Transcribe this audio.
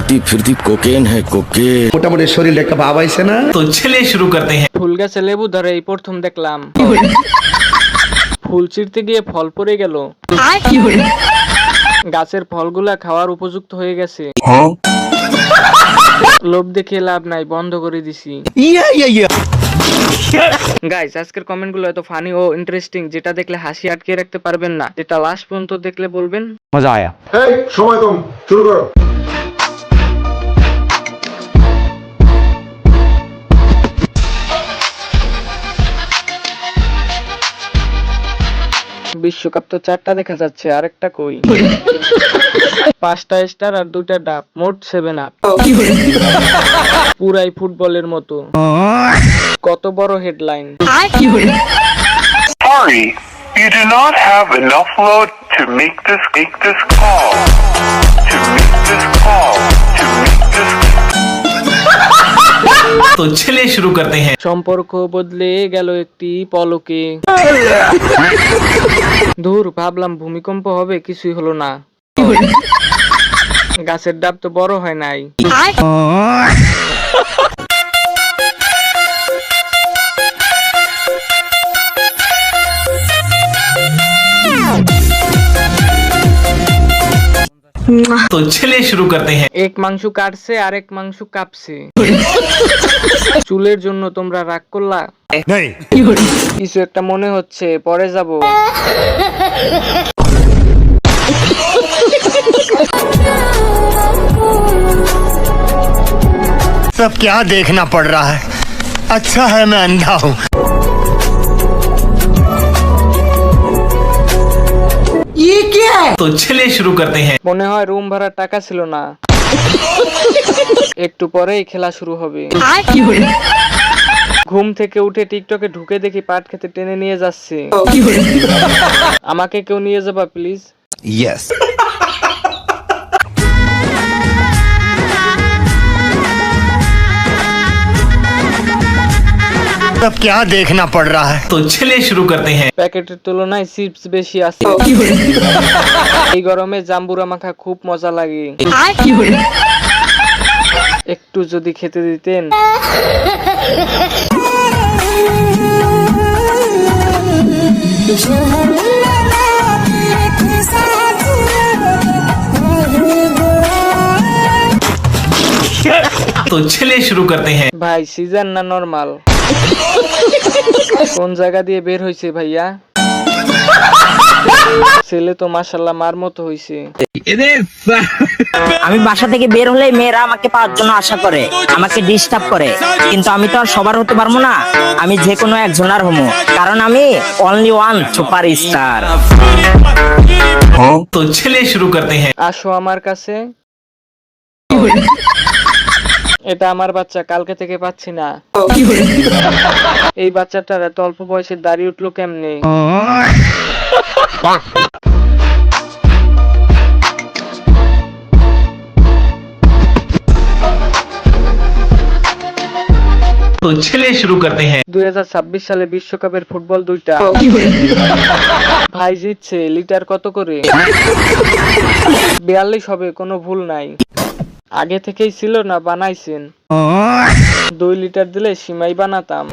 चलती फिरती कोकेन है कोकेन। মোটামুটি শরীরে একটা ভাব আইছে না। तो चलिए शुरू करते हैं। ফুল গাছে লেবু ধরে এই প্রথম দেখলাম। ফুল ছিঁড়তে গিয়ে ফল পড়ে গেল। গাছের ফলগুলা খাওয়ার উপযুক্ত হয়ে গেছে। লোভ দেখে লাভ নাই, বন্ধ করে দিছি। গাইস, আজকের কমেন্ট গুলো এত ফানি ও ইন্টারেস্টিং যেটা দেখলে হাসি আটকে রাখতে পারবেন না, এটা লাস্ট পর্যন্ত দেখলে বলবেন मजा आया। এই সময় কম, শুরু করো। বিশ্বকাপ তো 4টা দেখা যাচ্ছে, আরেকটা কই? 5টা স্টার আর 2টা ডাব, মোট 7 আপ। পুরাই ফুটবলের মতো। কত বড় headline! Sorry, you do not have enough load to make this call. To make this call. To make this तो चलिए शुरू करते हैं। সম্পর্ক বদলে গেল একটি পলকে। দূর, ভাবলাম ভূমিকম্প হবে, কিছুই হলো না। গাছের ডাব তো বড় হয় নাই। तो चलिए शुरू करते हैं। এক মাংস কাটছে আর এক মাংস কাঁপছে। চুলের জন্য তোমরা রাগ করলা? কিছু একটা মনে হচ্ছে, পরে যাব। सब क्या देखना पड़ रहा है। अच्छा है मैं अंधा हूँ। तो चलिए शुरू करते हैं। মনে হয় রুম ভাড়ার টাকা ছিল না। একটু পরেই খেলা শুরু হবে। ঘুম থেকে উঠে টিকটকে ঢুকে দেখি পাট খেতে টেনে নিয়ে যাচ্ছে। আমাকে কেউ নিয়ে যাবা প্লিজ? ইয়েস। सब क्या देखना पड़ रहा है। तो चलिए शुरू करते हैं। প্যাকেটের তুলনায় চিপস বেশি আছে। এই গরমে জাম্বুরা মাখা খুব মজা লাগে। একটু যদি খেতে দিতেন। तो चलिए शुरू करते हैं। ভাই, সিজন না নরমাল? কোন জায়গা দিয়ে বের হইছে ভাইয়া? ছেলে তো মাশাআল্লাহ মার মতো হইছে। আমি বাসা থেকে বের হলে মেয়েরা আমাকে পাওয়ার জন্য আশা করে, আমাকে ডিস্টার্ব করে, কিন্তু আমি তো আর সবার হতে পারবো না। আমি যে কোনো একজনের হবো, কারণ আমি অনলি ওয়ান সুপার স্টার। तो चलिए शुरू करते हैं। আসো আমার কাছে। এটা আমার বাচ্চা, কালকে থেকে পাচ্ছি না। এই বাচ্চাটার এত অল্প বয়সে দাড়ি উঠলো কেমনে? तो चलिए शुरू करते हैं। 2026 সালে বিশ্বকাপের ফুটবল 2টা। ভাই জিতছে। লিটার কত করে? 42 হবে, কোনো ভুল নাই। আগে থেকেই ছিল না বানাইছেন? 2 লিটার দিলে সিমাই বানাতাম।